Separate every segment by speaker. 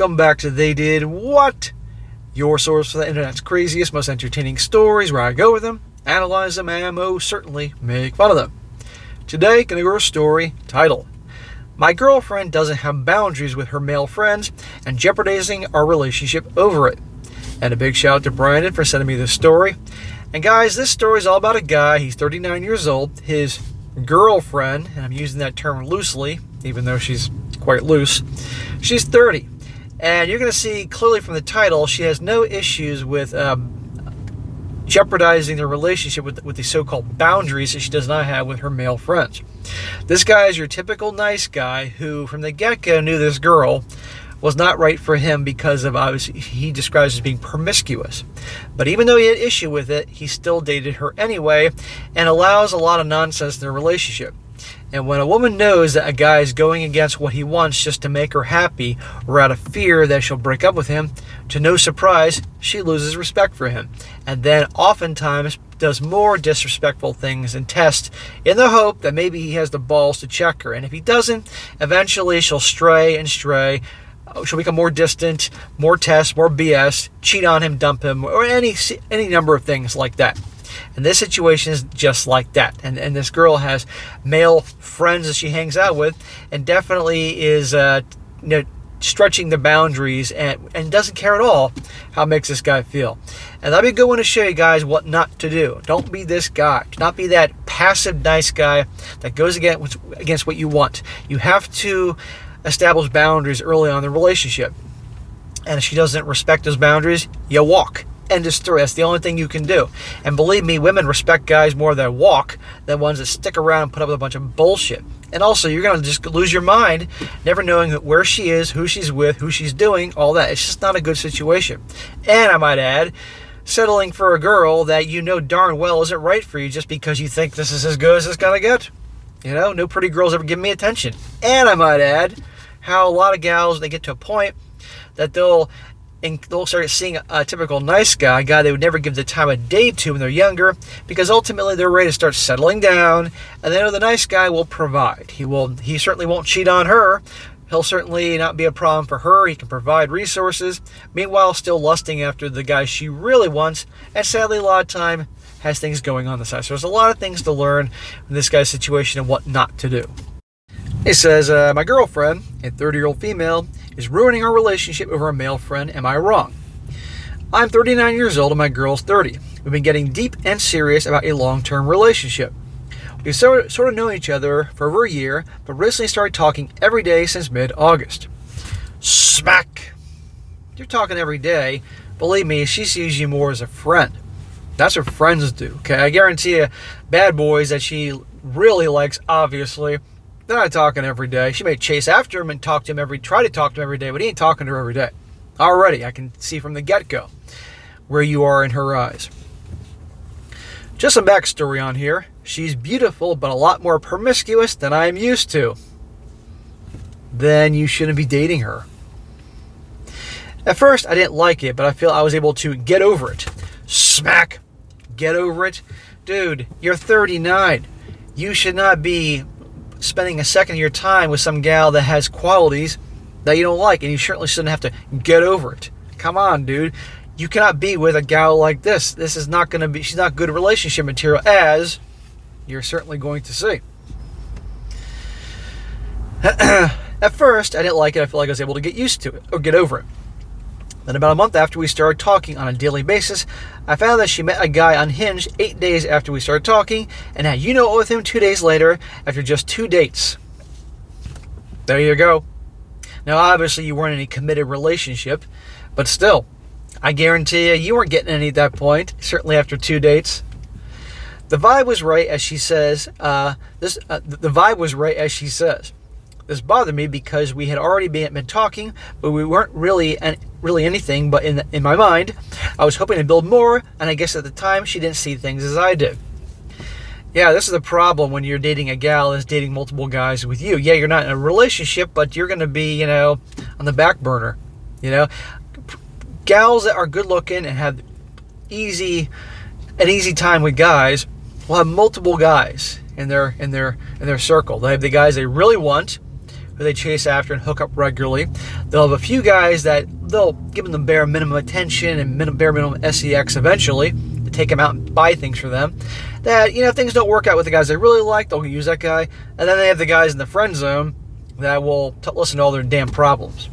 Speaker 1: Welcome back to They Did What? Your source for the internet's craziest, most entertaining stories, where I go with them, analyze them, and most certainly make fun of them. Today, gonna go over a story titled, "My girlfriend doesn't have boundaries with her male friends and jeopardizing our relationship over it." And a big shout out to Brandon for sending me this story. And guys, this story is all about a guy. He's 39 years old. His girlfriend, and I'm using that term loosely, even though she's quite loose, she's 30. And you're going to see clearly from the title, she has no issues with jeopardizing the relationship with the so-called boundaries that she does not have with her male friends. This guy is your typical nice guy who, from the get-go, knew this girl was not right for him because of, obviously, he describes as being promiscuous. But even though he had issue with it, he still dated her anyway and allows a lot of nonsense in their relationship. And when a woman knows that a guy is going against what he wants just to make her happy or out of fear that she'll break up with him, to no surprise, she loses respect for him. And then oftentimes does more disrespectful things and tests in the hope that maybe he has the balls to check her. And if he doesn't, eventually she'll stray and stray. She'll become more distant, more tests, more BS, cheat on him, dump him, or any number of things like that. And this situation is just like that. And this girl has male friends that she hangs out with and definitely is stretching the boundaries and doesn't care at all how it makes this guy feel. And let me go in to show you guys what not to do. Don't be this guy. Do not be that passive nice guy that goes against what you want. You have to establish boundaries early on in the relationship. And if she doesn't respect those boundaries, you walk. End of story. That's the only thing you can do. And believe me, women respect guys more that walk than ones that stick around and put up with a bunch of bullshit. And also, you're going to just lose your mind, never knowing where she is, who she's with, who she's doing, all that. It's just not a good situation. And I might add, settling for a girl that you know darn well isn't right for you just because you think this is as good as it's going to get. You know, no pretty girls ever give me attention. And I might add how a lot of gals, they get to a point that they'll start seeing a typical nice guy, a guy they would never give the time of day to when they're younger, because ultimately they're ready to start settling down, and they know the nice guy will provide. He certainly won't cheat on her. He'll certainly not be a problem for her. He can provide resources, meanwhile still lusting after the guy she really wants, and sadly a lot of time has things going on the side. So there's a lot of things to learn in this guy's situation and what not to do. He says, my girlfriend, a 30-year-old female, is ruining our relationship over a male friend. Am I wrong? I'm 39 years old and my girl's 30. We've been getting deep and serious about a long-term relationship. We've sort of known each other for over a year, but recently started talking every day since mid-August. Smack! You're talking every day. Believe me, she sees you more as a friend. That's what friends do, okay? I guarantee you, bad boys that she really likes, obviously, they're not talking every day. She may chase after him and try to talk to him every day, but he ain't talking to her every day. Already, I can see from the get-go where you are in her eyes. Just some backstory on here. She's beautiful, but a lot more promiscuous than I am used to. Then you shouldn't be dating her. At first, I didn't like it, but I feel I was able to get over it. Smack! Get over it? Dude, you're 39. You should not be spending a second of your time with some gal that has qualities that you don't like, and you certainly shouldn't have to get over it. Come on, dude. You cannot be with a gal like this. This is not going to be, she's not good relationship material, as you're certainly going to see. At first, I didn't like it. I feel like I was able to get used to it, or get over it. Then about a month after we started talking on a daily basis, I found that she met a guy on Hinge 8 days after we started talking, and had with him 2 days later after just 2 dates. There you go. Now, obviously, you weren't in a committed relationship, but still, I guarantee you weren't getting any at that point, certainly after 2 dates. The vibe was right, as she says. The vibe was right, as she says. This bothered me because we had already been talking, but we weren't really anything. But in my mind, I was hoping to build more, and I guess at the time she didn't see things as I did. Yeah, this is the problem when you're dating a gal that's dating multiple guys with you. Yeah, you're not in a relationship, but you're going to be, on the back burner. Gals that are good looking and have an easy time with guys will have multiple guys in their circle. They have the guys they really want, who they chase after and hook up regularly. They'll have a few guys that they'll give them the bare minimum attention and bare minimum sex eventually to take them out and buy things for them. That, if things don't work out with the guys they really like, they'll use that guy. And then they have the guys in the friend zone that will listen to all their damn problems.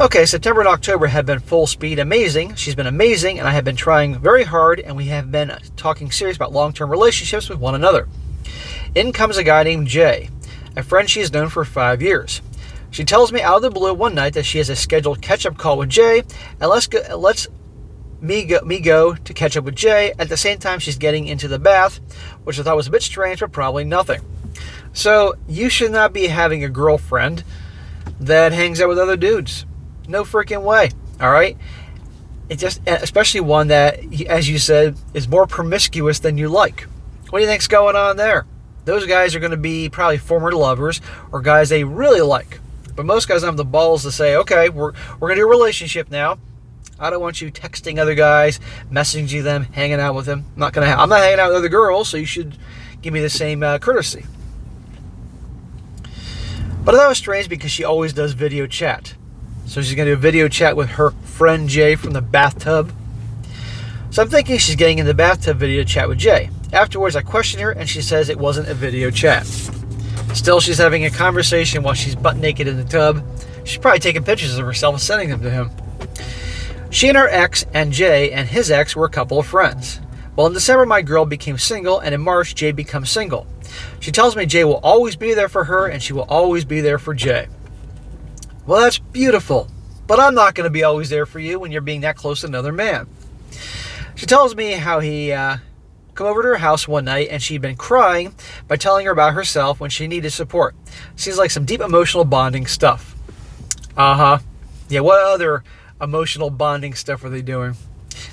Speaker 1: Okay, September and October have been full speed amazing. She's been amazing, and I have been trying very hard, and we have been talking serious about long-term relationships with one another. In comes a guy named Jay, a friend she has known for 5 years. She tells me out of the blue one night that she has a scheduled catch-up call with Jay, and lets me go to catch up with Jay. At the same time, she's getting into the bath, which I thought was a bit strange, but probably nothing. So, you should not be having a girlfriend that hangs out with other dudes. No freaking way, all right? It just, especially one that, as you said, is more promiscuous than you like. What do you think's going on there? Those guys are going to be probably former lovers or guys they really like. But most guys don't have the balls to say, okay, we're going to do a relationship now. I don't want you texting other guys, messaging them, hanging out with them. I'm not hanging out with other girls, so you should give me the same courtesy. But that was strange because she always does video chat. So she's going to do a video chat with her friend Jay from the bathtub. So I'm thinking she's getting in the bathtub video chat with Jay. Afterwards, I question her, and she says it wasn't a video chat. Still, she's having a conversation while she's butt naked in the tub. She's probably taking pictures of herself and sending them to him. She and her ex and Jay and his ex were a couple of friends. Well, in December, my girl became single, and in March, Jay becomes single. She tells me Jay will always be there for her, and she will always be there for Jay. Well, that's beautiful, but I'm not going to be always there for you when you're being that close to another man. She tells me how he come over to her house one night and she'd been crying by telling her about herself when she needed support. Seems like some deep emotional bonding stuff. Yeah, what other emotional bonding stuff are they doing?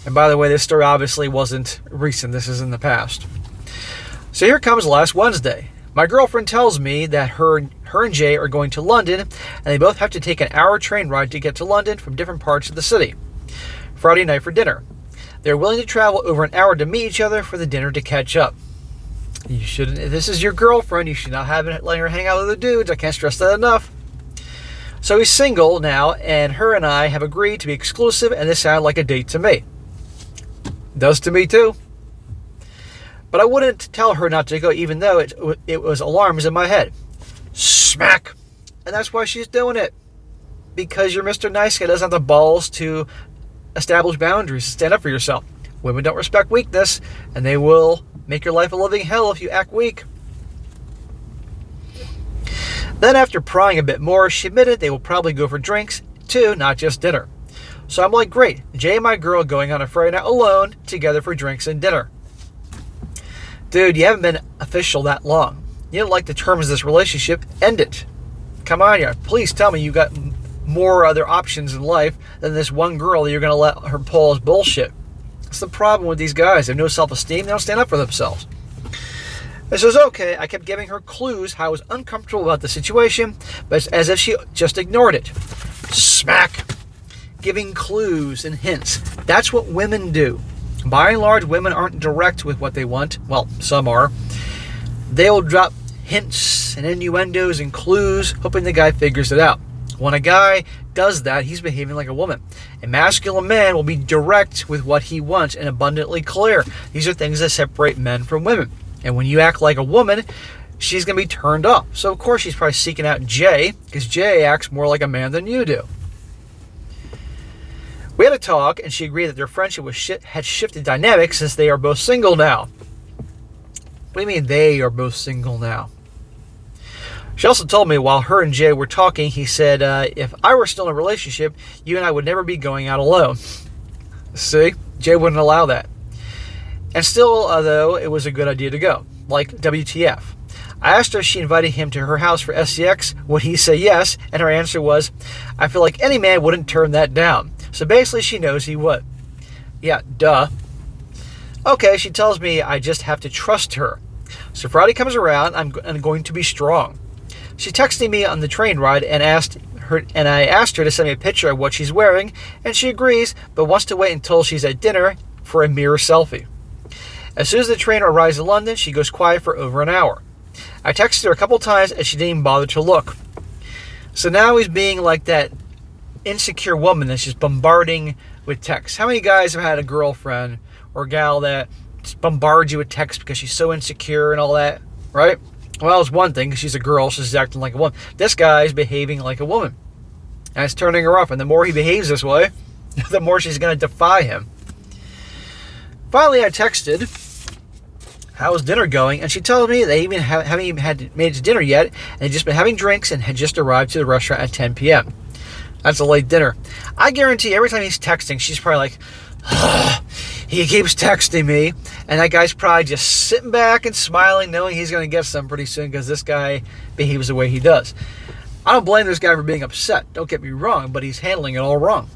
Speaker 1: And by the way, this story obviously wasn't recent. This is in the past. So here comes last Wednesday. My girlfriend tells me that her and Jay are going to London, and they both have to take an hour train ride to get to London from different parts of the city. Friday night for dinner. They're willing to travel over an hour to meet each other for the dinner to catch up. You shouldn't. If this is your girlfriend, you should not have it letting her hang out with other dudes. I can't stress that enough. So he's single now, and her and I have agreed to be exclusive, and this sounded like a date to me. Does to me too. But I wouldn't tell her not to go, even though it was alarms in my head. Smack! And that's why she's doing it. Because you're Mr. Nice Guy doesn't have the balls to establish boundaries, stand up for yourself. Women don't respect weakness, and they will make your life a living hell if you act weak. Then after prying a bit more, she admitted they will probably go for drinks too, not just dinner. So I'm like, great, Jay and my girl going on a Friday night alone together for drinks and dinner. Dude, you haven't been official that long. You don't like the terms of this relationship, end it. Come on here, please tell me you got more other options in life than this one girl that you're going to let her pull as bullshit. That's the problem with these guys. They have no self-esteem. They don't stand up for themselves. And so it's okay. I kept giving her clues how I was uncomfortable about the situation, but it's as if she just ignored it. Smack. Giving clues and hints. That's what women do. By and large, women aren't direct with what they want. Well, some are. They'll drop hints and innuendos and clues, hoping the guy figures it out. When a guy does that, he's behaving like a woman. A masculine man will be direct with what he wants and abundantly clear. These are things that separate men from women. And when you act like a woman, she's going to be turned off. So, of course, she's probably seeking out Jay, because Jay acts more like a man than you do. We had a talk, and she agreed that their friendship had shifted dynamics since they are both single now. What do you mean they are both single now? She also told me while her and Jay were talking, he said, if I were still in a relationship, you and I would never be going out alone. See? Jay wouldn't allow that. And still, though, it was a good idea to go. Like, WTF. I asked her if she invited him to her house for sex. Would he say yes? And her answer was, I feel like any man wouldn't turn that down. So basically, she knows he would. Yeah, duh. Okay, she tells me I just have to trust her. So Friday comes around, I'm going to be strong. She texted me on the train ride and I asked her to send me a picture of what she's wearing, and she agrees, but wants to wait until she's at dinner for a mirror selfie. As soon as the train arrives in London, she goes quiet for over an hour. I texted her a couple times and she didn't even bother to look. So now he's being like that insecure woman that's just bombarding with texts. How many guys have had a girlfriend or gal that just bombards you with texts because she's so insecure and all that, right? Well, it's one thing because she's a girl, she's acting like a woman. This guy's behaving like a woman. And it's turning her off. And the more he behaves this way, the more she's going to defy him. Finally, I texted, how's dinner going? And she told me they even haven't even made it to dinner yet. And they'd just been having drinks and had just arrived to the restaurant at 10 p.m. That's a late dinner. I guarantee every time he's texting, she's probably like, he keeps texting me. And that guy's probably just sitting back and smiling, knowing he's going to get some pretty soon because this guy behaves the way he does. I don't blame this guy for being upset. Don't get me wrong, but he's handling it all wrong.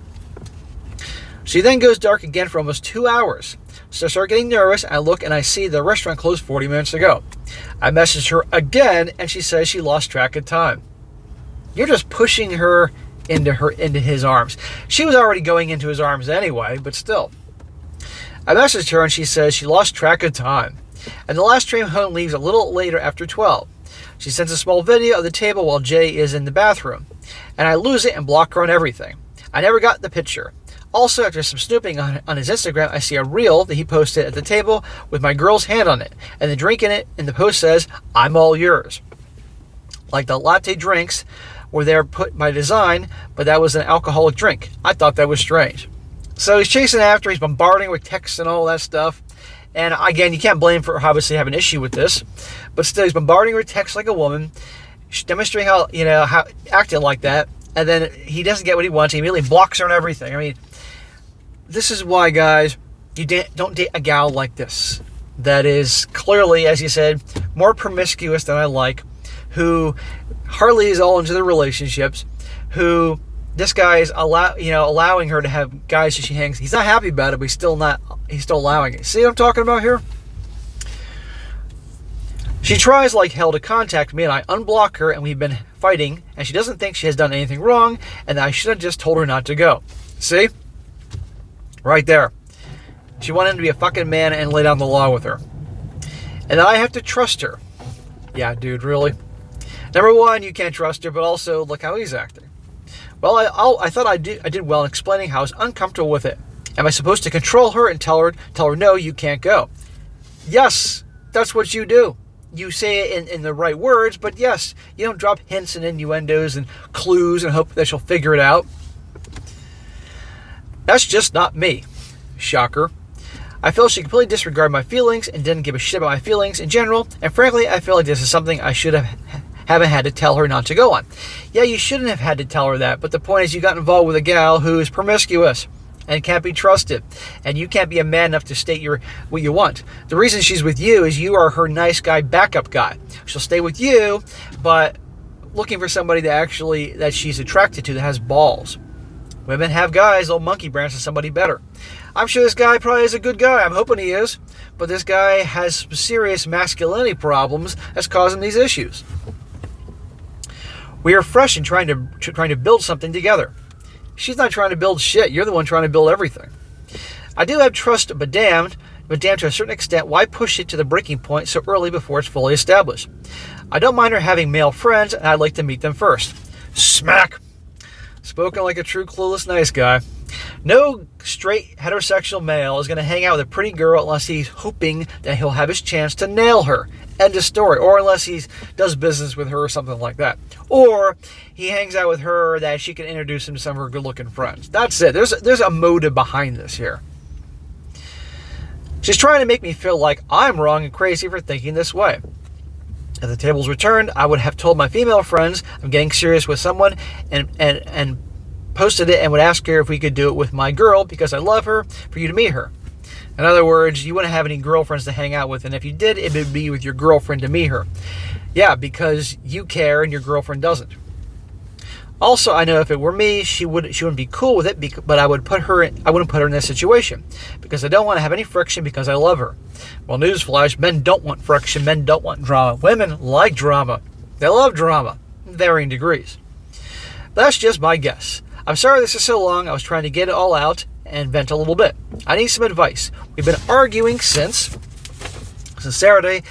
Speaker 1: She then goes dark again for almost 2 hours. So I start getting nervous. I look and I see the restaurant closed 40 minutes ago. I message her again and she says she lost track of time. You're just pushing her into his arms. She was already going into his arms anyway, but still. I messaged her and she says she lost track of time. And the last train home leaves a little later after 12. She sends a small video of the table while Jay is in the bathroom. And I lose it and block her on everything. I never got the picture. Also, after some snooping on his Instagram, I see a reel that he posted at the table with my girl's hand on it. And the drink in it, and the post says, I'm all yours. Like the latte drinks were there put by design, but that was an alcoholic drink. I thought that was strange. So he's chasing after, he's bombarding with texts and all that stuff. And again, you can't blame him for obviously having an issue with this. But still, he's bombarding her with texts like a woman, demonstrating how acting like that. And then he doesn't get what he wants. He immediately blocks her and everything. I mean, this is why, guys, you don't date a gal like this. That is clearly, as you said, more promiscuous than I like. Who hardly is all into their relationships. Who this guy is allowing her to have guys that she hangs. He's not happy about it, but he's still allowing it. See what I'm talking about here? She tries like hell to contact me, and I unblock her, and we've been fighting, and she doesn't think she has done anything wrong, and I should have just told her not to go. See? Right there. She wanted him to be a fucking man and lay down the law with her. And I have to trust her. Yeah, dude, really? Number one, you can't trust her, but also look how he's acting. Well, I thought I did well in explaining how I was uncomfortable with it. Am I supposed to control her and tell her no, you can't go? Yes, that's what you do. You say it in the right words, but yes, you don't drop hints and innuendos and clues and hope that she'll figure it out. That's just not me. Shocker. I feel she completely disregarded my feelings and didn't give a shit about my feelings in general, and frankly, I feel like this is something I should haven't had to tell her not to go on. Yeah, you shouldn't have had to tell her that, but the point is you got involved with a gal who is promiscuous and can't be trusted, and you can't be a man enough to state what you want. The reason she's with you is you are her nice guy backup guy. She'll stay with you, but looking for somebody that she's attracted to that has balls. Women have guys, they'll monkey branch to somebody better. I'm sure this guy probably is a good guy. I'm hoping he is. But this guy has some serious masculinity problems that's causing these issues. We are fresh and trying to build something together. She's not trying to build shit. You're the one trying to build everything. I do have trust, but damned to a certain extent, why push it to the breaking point so early before it's fully established? I don't mind her having male friends, and I'd like to meet them first. Smack! Spoken like a true clueless nice guy. No straight heterosexual male is going to hang out with a pretty girl unless he's hoping that he'll have his chance to nail her. End of story. Or unless he does business with her or something like that. Or he hangs out with her that she can introduce him to some of her good-looking friends. That's it. There's a motive behind this here. She's trying to make me feel like I'm wrong and crazy for thinking this way. If the tables returned, I would have told my female friends I'm getting serious with someone and posted it and would ask her if we could do it with my girl because I love her, for you to meet her. In other words, you wouldn't have any girlfriends to hang out with, and if you did, it would be with your girlfriend to meet her. Yeah, because you care and your girlfriend doesn't. Also, I know if it were me, she wouldn't be cool with it, but I wouldn't put her in this situation because I don't want to have any friction because I love her. Well, newsflash, men don't want friction, men don't want drama. Women like drama. They love drama in varying degrees. But that's just my guess. I'm sorry this is so long. I was trying to get it all out and vent a little bit. I need some advice. We've been arguing since Saturday,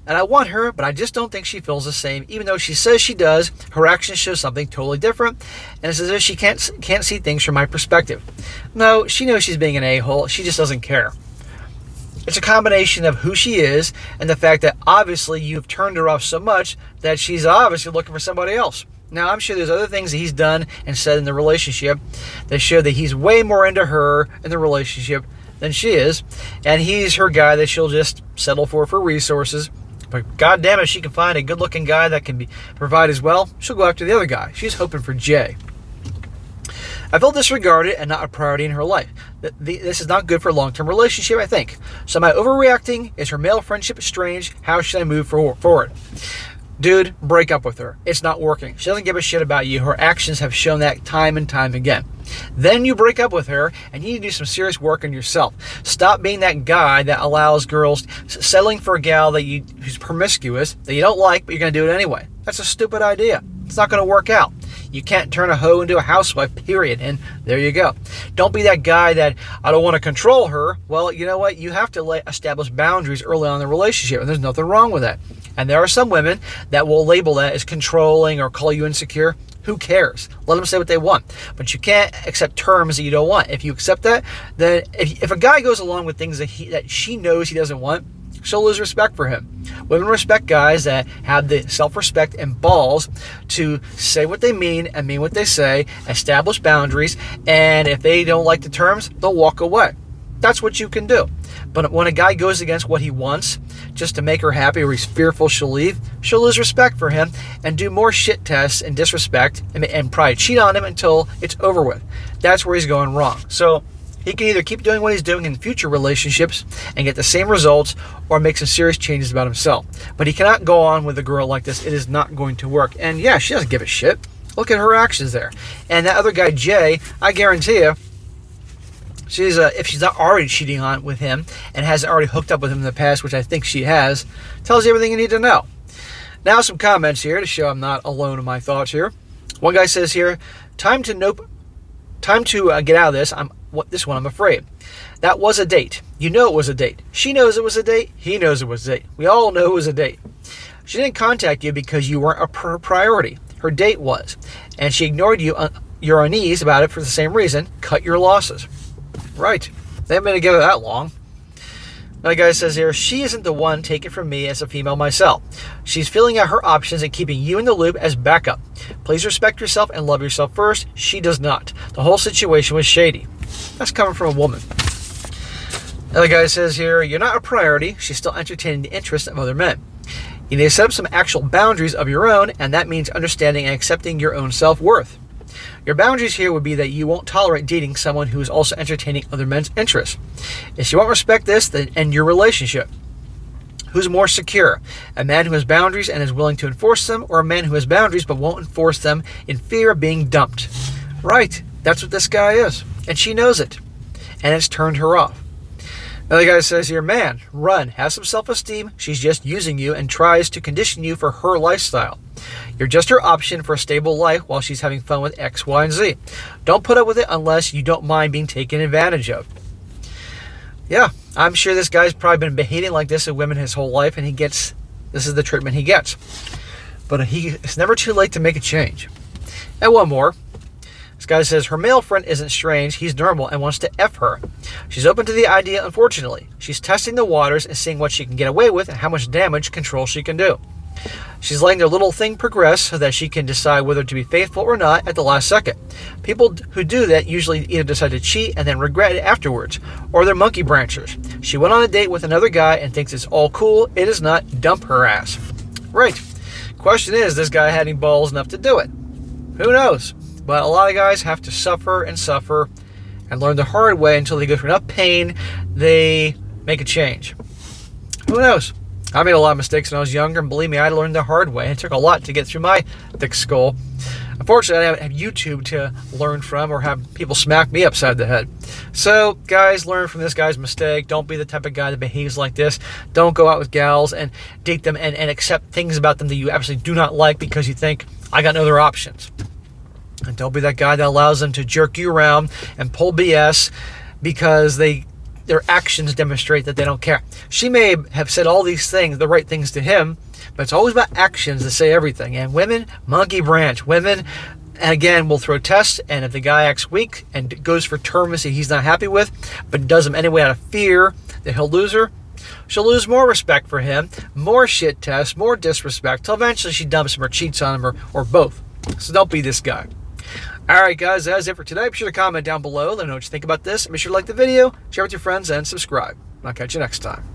Speaker 1: And I want her, but I just don't think she feels the same. Even though she says she does, her actions show something totally different. And it's as if she can't see things from my perspective. No, she knows she's being an a-hole. She just doesn't care. It's a combination of who she is and the fact that obviously you've turned her off so much that she's obviously looking for somebody else. Now, I'm sure there's other things that he's done and said in the relationship that show that he's way more into her in the relationship than she is. And he's her guy that she'll just settle for resources. But God damn it, she can find a good-looking guy that can provide as well. She'll go after the other guy. She's hoping for Jay. I feel disregarded and not a priority in her life. This is not good for a long-term relationship, I think. So am I overreacting? Is her male friendship strange? How should I move forward? Dude, break up with her. It's not working. She doesn't give a shit about you. Her actions have shown that time and time again. Then you break up with her, and you need to do some serious work on yourself. Stop being that guy that allows girls settling for a gal who's promiscuous, that you don't like, but you're going to do it anyway. That's a stupid idea. It's not going to work out. You can't turn a hoe into a housewife, period. And there you go. Don't be that guy that, I don't want to control her. Well, you know what? You have to establish boundaries early on in the relationship, and there's nothing wrong with that. And there are some women that will label that as controlling or call you insecure. Who cares? Let them say what they want. But you can't accept terms that you don't want. If you accept that, then if a guy goes along with things that she knows he doesn't want, she'll lose respect for him. Women respect guys that have the self-respect and balls to say what they mean and mean what they say, establish boundaries, and if they don't like the terms, they'll walk away. That's what you can do. But when a guy goes against what he wants just to make her happy, or he's fearful she'll leave, she'll lose respect for him and do more shit tests and disrespect and probably cheat on him until it's over with. That's where he's going wrong. So he can either keep doing what he's doing in future relationships and get the same results, or make some serious changes about himself. But he cannot go on with a girl like this. It is not going to work. And yeah, she doesn't give a shit. Look at her actions there. And that other guy, Jay, I guarantee you, if she's not already cheating with him and hasn't already hooked up with him in the past, which I think she has, tells you everything you need to know. Now some comments here to show I'm not alone in my thoughts here. One guy says here, time to get out of this. I'm afraid. That was a date. You know it was a date. She knows it was a date. He knows it was a date. We all know it was a date. She didn't contact you because you weren't a priority. Her date was. And she ignored you. You're uneasy about it for the same reason. Cut your losses. Right. They haven't been together that long. Another guy says here, she isn't the one. Take it from me as a female myself. She's filling out her options and keeping you in the loop as backup. Please respect yourself and love yourself first. She does not. The whole situation was shady. That's coming from a woman. Another guy says here, you're not a priority. She's still entertaining the interests of other men. You need to set up some actual boundaries of your own, and that means understanding and accepting your own self-worth. Your boundaries here would be that you won't tolerate dating someone who is also entertaining other men's interests. If you won't respect this, then end your relationship. Who's more secure? A man who has boundaries and is willing to enforce them, or a man who has boundaries but won't enforce them in fear of being dumped? Right. That's what this guy is. And she knows it. And it's turned her off. Another guy says here, man, run. Have some self-esteem. She's just using you and tries to condition you for her lifestyle. You're just her option for a stable life while she's having fun with X, Y, and Z. Don't put up with it unless you don't mind being taken advantage of. Yeah, I'm sure this guy's probably been behaving like this with women his whole life, and this is the treatment he gets. But it's never too late to make a change. And one more. This guy says, her male friend isn't strange, he's normal and wants to F her. She's open to the idea, unfortunately. She's testing the waters and seeing what she can get away with and how much damage control she can do. She's letting their little thing progress so that she can decide whether to be faithful or not at the last second. People who do that usually either decide to cheat and then regret it afterwards, or they're monkey branchers. She went on a date with another guy and thinks it's all cool. It is not. Dump her ass. Right. Question is, this guy had any balls enough to do it? Who knows? But a lot of guys have to suffer and learn the hard way until they go through enough pain, they make a change. Who knows? I made a lot of mistakes when I was younger, and believe me, I learned the hard way. It took a lot to get through my thick skull. Unfortunately, I don't have YouTube to learn from or have people smack me upside the head. So, guys, learn from this guy's mistake. Don't be the type of guy that behaves like this. Don't go out with gals and date them and accept things about them that you absolutely do not like because you think, I got no other options. And don't be that guy that allows them to jerk you around and pull BS because they their actions demonstrate that they don't care. She may have said all these things, the right things to him, but it's always about actions that say everything. And women, monkey branch. Women, again, will throw tests, and if the guy acts weak and goes for terms that he's not happy with, but does them anyway out of fear that he'll lose her, she'll lose more respect for him, more shit tests, more disrespect, till eventually she dumps him or cheats on him or both. So don't be this guy. Alright guys, that's it for today. Be sure to comment down below. Let me know what you think about this. And be sure to like the video, share with your friends, and subscribe. I'll catch you next time.